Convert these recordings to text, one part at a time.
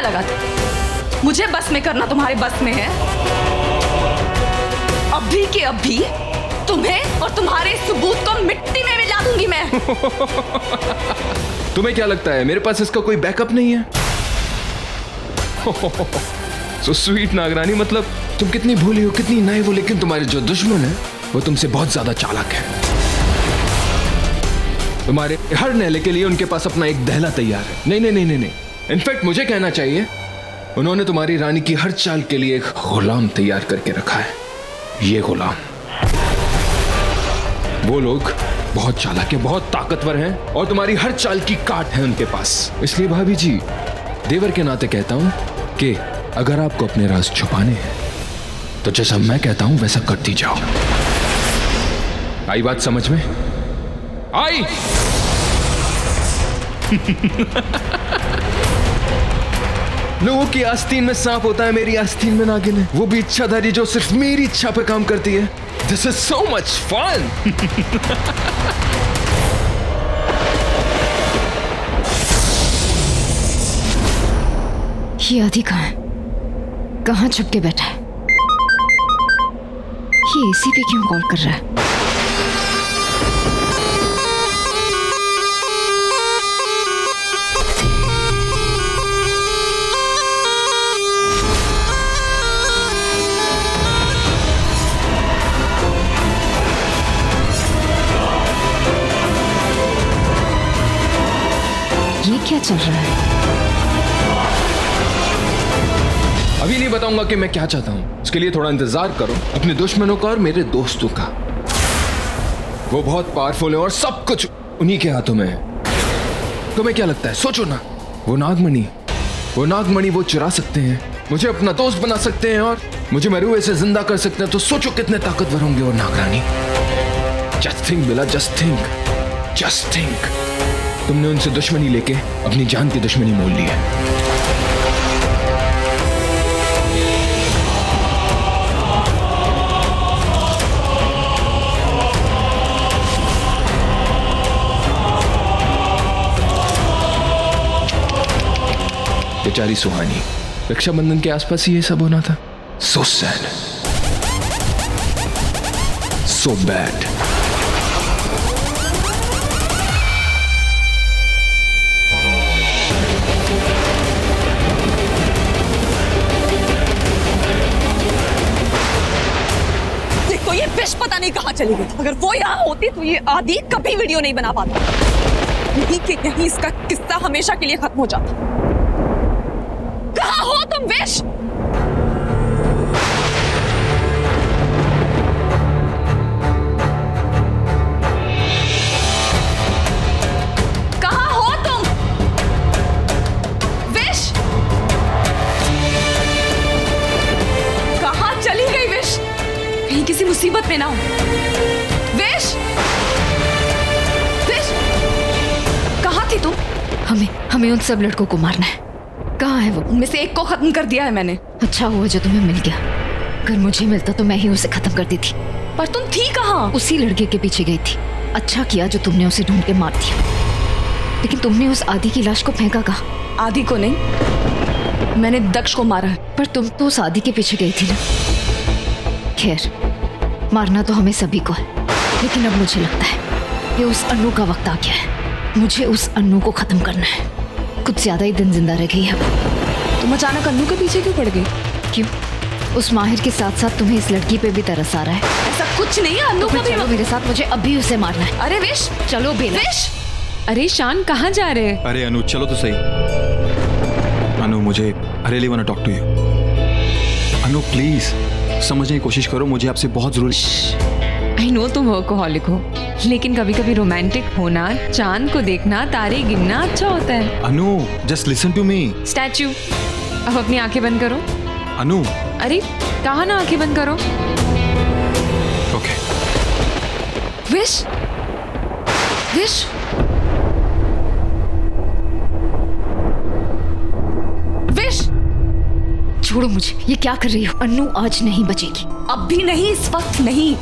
लगा था मुझे बस में करना तुम्हारे बस में है? अभी के अभी तुम्हें और तुम्हारे सबूत को मिट्टी में मिला दूंगी मैं। तुम्हें क्या लगता है मेरे पास इसका कोई बैकअप नहीं है? सो स्वीट नागरानी, मतलब तुम कितनी भोली हो, कितनी नाइव, लेकिन तुम्हारे जो दुश्मन है वो तुमसे बहुत ज्यादा चालाक है। तुम्हारे हर नैले के लिए उनके पास अपना एक दहला तैयार है। नहीं नहीं नहीं नहीं नहीं, इनफैक्ट मुझे कहना चाहिए उन्होंने तुम्हारी रानी की हर चाल के लिए एक गुलाम तैयार करके रखा है। ये गुलाम, वो लोग बहुत चालाक है, बहुत ताकतवर हैं और तुम्हारी हर चाल की काट है उनके पास। इसलिए भाभी जी, देवर के नाते कहता हूं कि अगर आपको अपने राज छुपाने हैं तो जैसा मैं कहता हूं वैसा करती जाओ। आई बात समझ में? आई? लोगों की आस्तीन में सांप होता है, मेरी आस्तीन में नागिन है, वो भी इच्छाधारी जो सिर्फ मेरी इच्छा पर काम करती है। This is so much fun. ये आदि कहाँ है? कहाँ छुप के बैठा है? ये एसी पे क्यों कॉल कर रहा है? ये क्या चल रहा है? अभी नहीं बताऊंगा कि मैं क्या चाहता हूं, उसके लिए थोड़ा इंतजार करो अपने दुश्मनों का और मेरे दोस्तों का। वो बहुत पावरफुल है और सब कुछ उन्हीं के हाथों में है। तुम्हें क्या लगता है? सोचो ना, वो नागमणि वो चुरा सकते हैं, मुझे अपना दोस्त बना सकते हैं और मुझे मरुए से जिंदा कर सकते हैं। तो सोचो कितने ताकतवर होंगे वो नागरानी। जस्ट थिंक बिला, जस्ट थिंक। तुमने उनसे दुश्मनी लेके अपनी जान की दुश्मनी मोल ली है। बेचारी सुहानी, रक्षाबंधन के आसपास ही ये सब होना था। So sad, so bad. देखो ये विश पता नहीं कहाँ चली गई। अगर वो यहाँ होती तो ये आदि कभी वीडियो नहीं बना पाता। यही कि यही इसका किस्सा हमेशा के लिए खत्म हो जाता। कहाँ हो तुम विश? कहाँ हो तुम विश? कहाँ चली गई विश? कहीं किसी मुसीबत में ना हो। विश, विश, कहाँ थी तुम? हमें उन सब लड़कों को मारना है। कहाँ है वो? उनमें से एक को खत्म कर दिया है मैंने। अच्छा हुआ जो तुम्हें मिल गया। अगर मुझे मिलता तो मैं ही उसे खत्म कर देती। पर तुम थी कहाँ? उसी लड़के के पीछे गई थी। अच्छा किया जो तुमने उसे ढूंढ के मार दिया। लेकिन तुमने उस आदि की लाश को फेंका कहाँ? आदि को नहीं, मैंने दक्ष को मारा है। पर तुम तो उस आदि के पीछे गई थी ना। खैर, मारना तो हमें सभी को है, लेकिन अब मुझे लगता है ये उस अन्नू का वक्त आ गया है। मुझे उस अन्नू को खत्म करना है। कुछ ज्यादा ही दिन जिंदा रह गई है। तुम अचानक अन्नू के पीछे क्यों पड़ गई? क्यों? उस माहिर के साथ साथ तुम्हें इस लड़की पे भी तरस आ रहा है? ऐसा कुछ नहीं है। अन्नू को भी चलो मेरे साथ, मुझे अभी उसे मारना है। अरे विश, चलो बेला। विश, अरे शान, कहाँ जा रहे हैं? अरे अनु, चलो तो सही। अनु, मुझे I really want to talk to you. Anu please समझने की कोशिश करो, मुझे आपसे बहुत जरूरी। आई नो तुम वर्कहॉलिक हो, लेकिन कभी कभी रोमांटिक होना, चांद को देखना, तारे गिनना अच्छा होता है। Anu just listen to me. Statue, अब अपनी आंखें बंद करो। अनु, अरे कहा ना आंखें बंद करो। ओके। विश, विश, विश, छोड़ो मुझे। ये क्या कर रही हो? अन्नू आज नहीं बचेगी। अब भी नहीं, इस वक्त नहीं।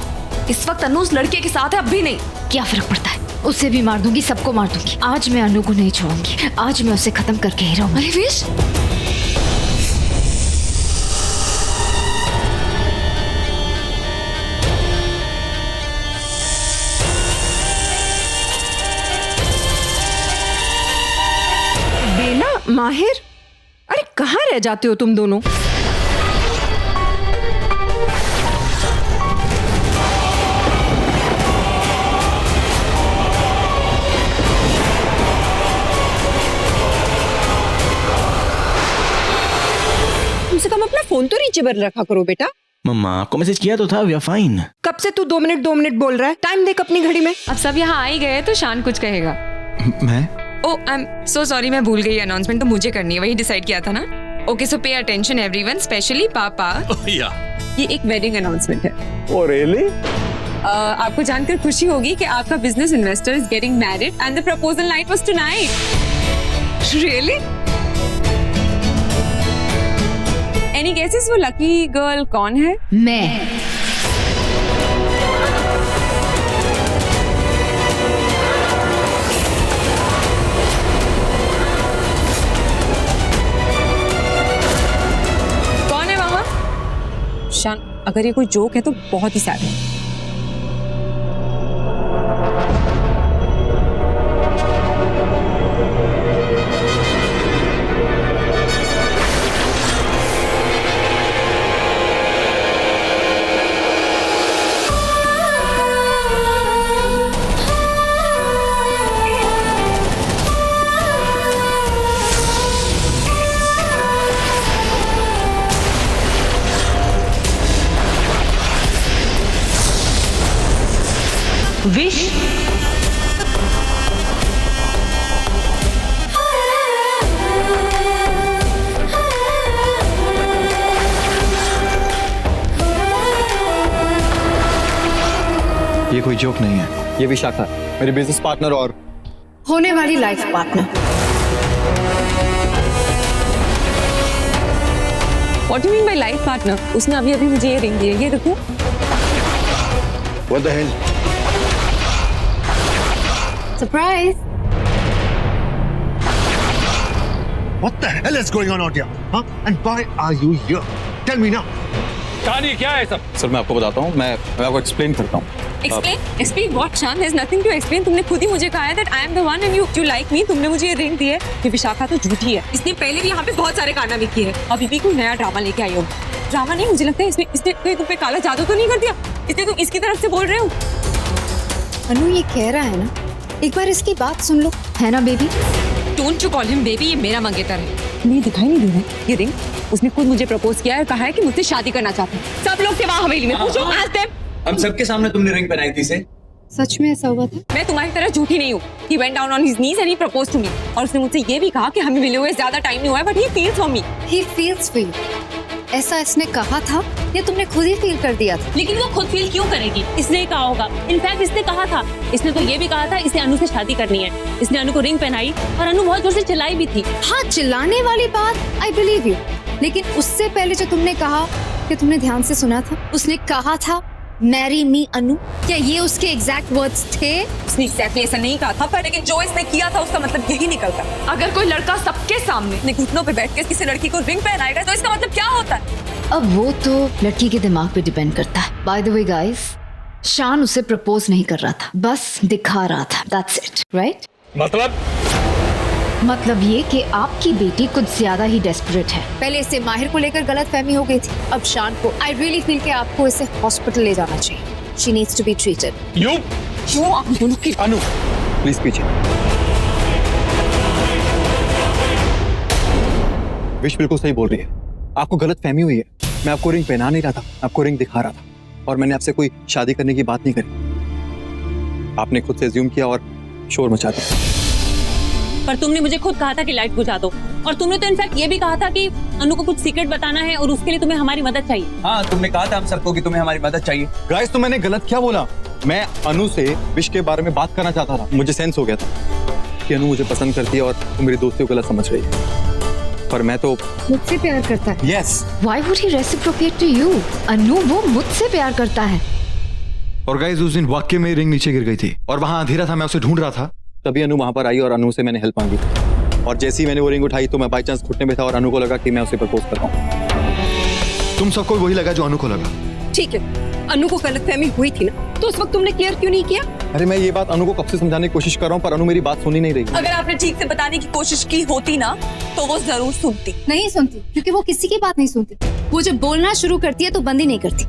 इस वक्त अन्नू उस लड़के के साथ है, अब भी नहीं। क्या फर्क पड़ता है? उसे भी मार दूंगी, सबको मार दूंगी। आज मैं अन्नू को नहीं छोड़ूंगी। आज मैं उसे खत्म करके ही रहूंगी। अरे विश, माहिर, अरे कहाँ रह जाते हो तुम दोनों? कम से कम अपना फोन तो रीचेबल रखा करो बेटा। मम्मा आपको मैसेज किया तो था, वी आर फाइन। कब से तू 2 मिनट बोल रहा है? टाइम देख अपनी घड़ी में। अब सब यहाँ आ ही गए तो शान कुछ कहेगा। मैं ओ आई एम सो सॉरी, मैं भूल गई, अनाउंसमेंट तो मुझे करनी है, वही डिसाइड किया था ना। Okay so pay attention everyone, specially पापा। ये एक वेडिंग अनाउंसमेंट है। Oh really? आपको जानकर खुशी होगी कि आपका business investor is getting married and the proposal night was tonight. Really? Any guesses वो लकी गर्ल कौन है? मैं। कौन है वहां? शान, अगर ये कोई जोक है तो बहुत ही सैड है। विश ये कोई जोक नहीं है, ये विशाखा मेरी बिजनेस पार्टनर और होने वाली life partner. What do you mean by life partner? उसने अभी अभी मुझे ये रिंग दी है, ये देखो। What the hell? Surprise. What the hell is going on out here? Huh? And why are you here? Tell me now. कहानी क्या है सब? सर मैं आपको बताता हूँ, मैं आपको एक्सप्लेन करता हूँ। Explain what, Shan? There's nothing to explain. तुमने खुद ही मुझे कहा है that I am the one and you like me. तुमने मुझे ये रिंग दी है। ये विशाखा तो झूठी है। इसने पहले भी यहाँ पे बहुत सारे कारनामे किए हैं। अभी भी कोई नया ड्रामा लेके आई हो। ड्रामा नहीं, मुझे लगता है इसने कहीं तुम पे काला जादू तो नहीं कर दिया? इसलिए तुम इसकी तरफ से बोल रहे हो। अनु ये कह रहा है ना, एक बार इसकी बात सुन लो, है ना baby? Don't you call him baby, ये मेरा मंगेतर है। मुझे दिखाई नहीं दे रहा है ये रिंग। उसने खुद मुझे प्रपोज किया है और कहा है कि मुझसे शादी करना चाहता है। सब लोग थे वहाँ हवेली में, पूछो ask them। हम सबके सामने तुमने रिंग पहनाई थी इसे। सच में ऐसा हुआ था? मैं तुम्हारी तरह झूठी नहीं हूँ। He went down on his knees and he proposed to me। और उसने मुझसे ये भी कहा कि हमें मिले हुए ज्यादा टाइम नहीं हुआ है, but he feels for me। He feels for you। ऐसा इसने कहा था या तुमने खुद ही फील कर दिया था? लेकिन वो खुद फील क्यों करेगी? इसने ही कहा होगा। इनफैक्ट इसने कहा था, इसने तो ये भी कहा था इसे अनु से शादी करनी है। इसने अनु को रिंग पहनाई और अनु बहुत जोर से चिल्लाई भी थी। हाँ, चिल्लाने वाली बात आई बिलीव यू, लेकिन उससे पहले जो तुमने कहा कि तुमने ध्यान से सुना था, उसने कहा था मैरी मी अनु। क्या ये उसके एग्जैक्ट वर्ड्स थे? उसने एक्जैक्टली ऐसा नहीं कहा था, पर लेकिन जो इसने किया था उसका मतलब यही निकलता। अगर कोई लड़का सबके सामने अपने घुटनों पे बैठ के किसी लड़की को रिंग पहनाएगा तो इसका मतलब क्या होता है? अब वो तो लड़की के दिमाग पे डिपेंड करता है। बाय द वे गाइस, शान उसे प्रपोज नहीं कर रहा था, बस दिखा रहा था। That's it, right? मतलब ये कि आपकी बेटी कुछ ज्यादा ही डेस्परेट है। पहले इसे माहिर को लेकर गलतफहमी हो गई थी, अब शान को। आई रियली फील कि आपको इसे हॉस्पिटल ले जाना चाहिए। She needs to be treated. क्यों आप दोनों की अनु प्लीज पीछे। विश बिल्कुल सही बोल रही है, आपको गलत फहमी हुई है। मैं आपको रिंग पहना नहीं रहा था, आपको रिंग दिखा रहा था। और मैंने आपसे कोई शादी करने की बात नहीं करी। आपने खुद से अज्यूम किया और शोर मचा दिया। पर तुमने मुझे खुद कहा था कि लाइट बुझा दो, और तुमने तो इनफैक्ट ये भी कहा था कि अनु को कुछ सीक्रेट बताना है और उसके लिए तुम्हें हमारी मदद चाहिए। हाँ तुमने कहा था हम सबको कि तुम्हें हमारी मदद चाहिए। गाइस तो मैंने गलत क्या बोला? मैं अनु से विश के बारे में बात करना चाहता था। मुझे सेंस हो गया था कि अनु मुझे पसंद करती है और वो मेरी दोस्ती को गलत समझ रही है, पर मैं तो मुझसे प्यार करता है। Yes. Why would he reciprocate to you? अनु वो मुझसे प्यार करता है। और गाइस उस दिन वाकई में रिंग नीचे गिर गई थी और वहां अंधेरा था, मैं उसे ढूंढ रहा था। तभी अनु वहां पर आई और अनु से मैंने हेल्प मांगी। और जैसे ही मैंने वो रिंग उठाई तो मैं बाई चांस घुटने में था और अनु को लगा कि मैं उसे प्रपोज कर रहा हूँ। तुम सबको वही लगा जो अनु को लगा। ठीक है, अनु को गलतफहमी हुई थी ना, तो उस वक्त तुमने केयर क्यों नहीं किया? अरे मैं ये बात अनु को कब से समझाने की कोशिश कर रहा हूँ, पर अनु मेरी बात सुन ही नहीं रही। अगर आपने ठीक से बताने की कोशिश की होती ना तो वो जरूर सुनती। नहीं सुनती, क्योंकि वो किसी की बात नहीं सुनती। वो जब बोलना शुरू करती है तो बंद ही नहीं करती,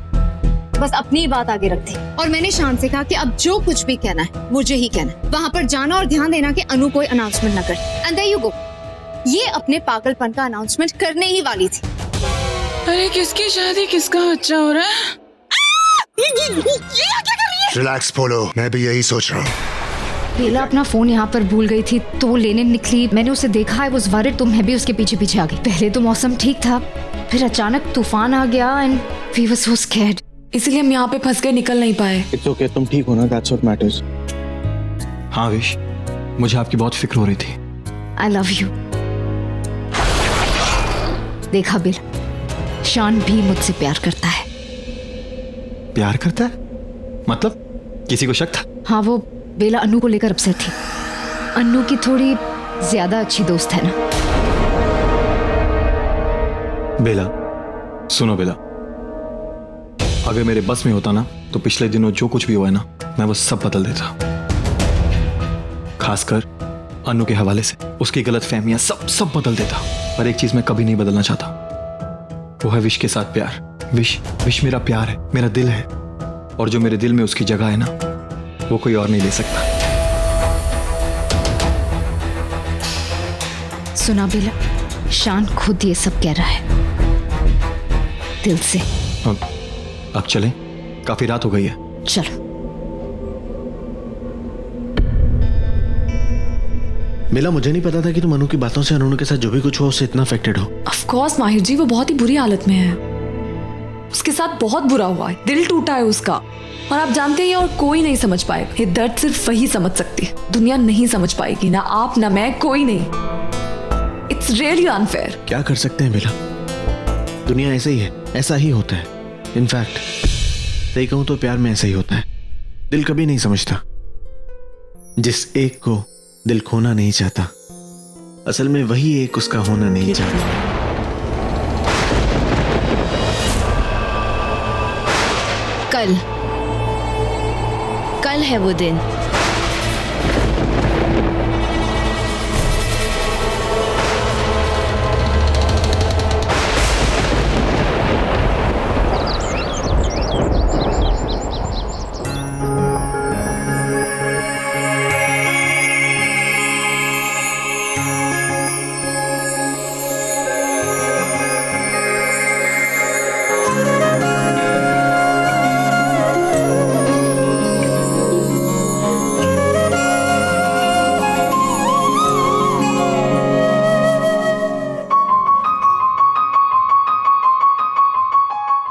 बस अपनी ही बात आगे रखती। और मैंने शान से कहा कि अब जो कुछ भी कहना है मुझे ही कहना है। वहाँ पर जाना और ध्यान देना कि अनु कोई अनाउंसमेंट न करे। And there you go. ये अपने पागलपन का अनाउंसमेंट करने ही वाली थी। अरे किसकी शादी, किसका बच्चा हो रहा है? रिलैक्स पोलो, मैं भी यही सोच रहा हूँ। बेला अपना फोन यहाँ पर भूल गई थी तो वो लेने निकली। मैंने उसे देखा, आई वाज वरीड, तो मैं भी उसके पीछे पीछे आ गई। पहले तो मौसम ठीक था, फिर अचानक तूफान आ गया and we were so scared. इसलिए हम यहाँ पे फंस गए, निकल नहीं पाए। इट्स ओके, तुम ठीक हो ना, दैट्स व्हाट मैटर्स। हाँ विश, मुझे आपकी बहुत फिक्र हो रही थी। I love you. देखा बिल, शान भी मुझसे प्यार करता है। प्यार करता है? मतलब किसी को शक था? हाँ, वो बेला अनु को लेकर अपसेट थी। अनु की थोड़ी ज्यादा अच्छी दोस्त है ना। बेला, सुनो बेला, अगर मेरे बस में होता ना तो पिछले दिनों जो कुछ भी हुआ है ना, मैं वो सब बदल देता। खासकर अनु के हवाले से उसकी गलत फहमियां सब बदल देता। पर एक चीज मैं कभी नहीं बदलना चाहता, वो है विश के साथ प्यार। विश मेरा प्यार है, मेरा दिल है, और जो मेरे दिल में उसकी जगह है ना, वो कोई और नहीं ले सकता। सुना बेला, शान खुद ये सब कह रहा है दिल से। अब चलें, काफी रात हो गई है। चलो। बेला, मुझे नहीं पता था कि तुम अनु की बातों से अनु के साथ जो भी कुछ हुआ उससे इतना अफेक्टेड हो। ऑफ कोर्स माहिर जी, वो बहुत ही बुरी हालत में है। उसके साथ बहुत बुरा हुआ है, दिल टूटा है उसका, और आप जानते हैं और कोई नहीं समझ पाए। ये दर्द सिर्फ वही समझ सकती है, दुनिया नहीं समझ पाएगी, ना आप ना मैं, कोई नहीं। It's really unfair. क्या कर सकते हैं बेला, दुनिया ऐसे ही है, ऐसा ही होता है। इनफैक्ट सही कहूं तो प्यार में ऐसा ही होता है, दिल कभी नहीं समझता। जिस एक को दिल खोना नहीं चाहता, असल में वही एक उसका होना नहीं चाहता। कल है वो दिन।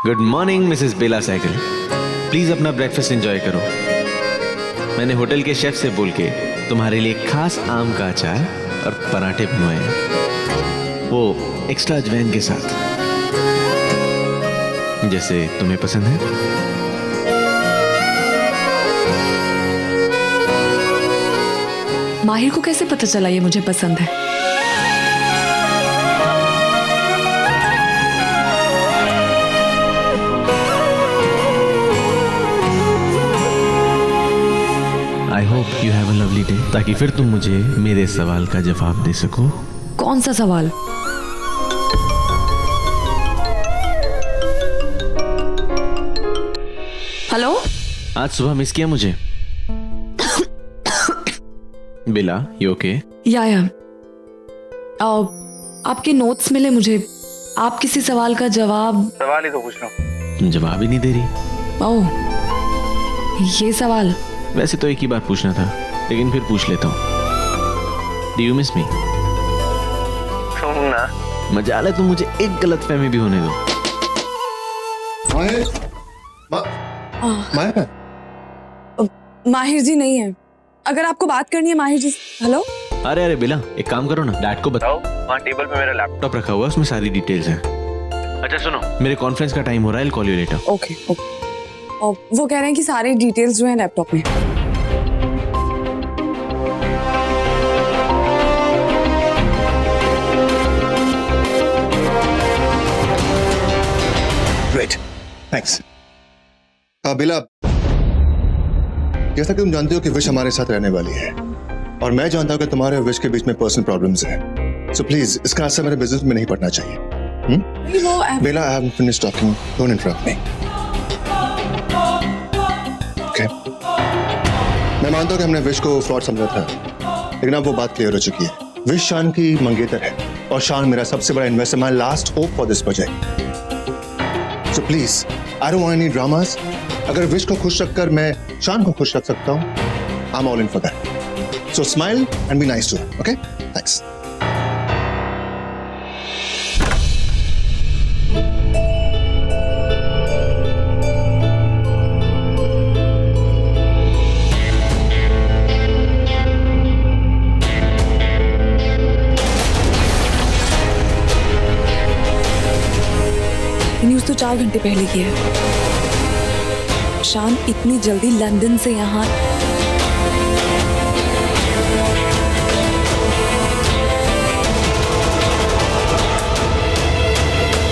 Good morning Mrs Bela cycle, please अपना ब्रेकफास्ट एंजॉय करो। मैं't होटल के शेफ से बोल के तुम्हारे लिए खास आम का अचार और पराठे बनवाए हैं, वो एक्स्ट्रा अजवाइन के साथ, जैसे तुम्हें पसंद है। माहिर को कैसे पता चला ये मुझे पसंद है? I hope you have a lovely day, ताकि फिर तुम मुझे मेरे सवाल का जवाब दे सको। कौन सा सवाल? हेलो, आज सुबह मिस किया मुझे? बेला, यू ओके? या आपके नोट्स मिले मुझे, आप किसी सवाल का सवाल ही तो पूछ रहा हूँ, तुम जवाब ही नहीं दे रही। ओह, ये सवाल वैसे तो एक ही बार पूछना था, लेकिन फिर पूछ लेता हूँ। Do you miss me? सुन ना, मजाल है, तुम मुझे एक गलतफहमी भी होने दो। माहिर जी नहीं है, अगर आपको बात करनी है माहिर जी। हेलो, अरे बेला, एक काम करो ना, डैड को बताओ, वहाँ टेबल पे मेरा लैपटॉप रखा हुआ है, उसमें सारी डिटेल्स हैं। अच्छा सुनो, मेरे कॉन्फ्रेंस का टाइम हो रहा है, I'll call you later। Okay. वो कह रहे हैं कि सारे डिटेल्स जो है लैपटॉप में। Great, thanks. बेला, जैसा कि तुम जानते हो कि विश हमारे साथ रहने वाली है और मैं जानता हूं कि तुम्हारे और विश के बीच में पर्सनल प्रॉब्लम्स हैं। सो प्लीज इसका असर मेरे बिजनेस में नहीं पड़ना चाहिए। Bela, I haven't finished talking, don't interrupt me. Okay, मैं मानता हूं कि हमने विश को फ्रॉड समझा था, लेकिन अब वो बात क्लियर हो चुकी है। विश शान की मंगेतर है और शान मेरा सबसे बड़ा investor, my last hope for this project. So please, I don't want any dramas. अगर विश को खुश रखकर मैं शान को खुश रख सकता हूं, I am all in for that. So smile and be nice to her, okay? Thanks. News तो 4 घंटे पहले की है। शान इतनी जल्दी लंदन से यहाँ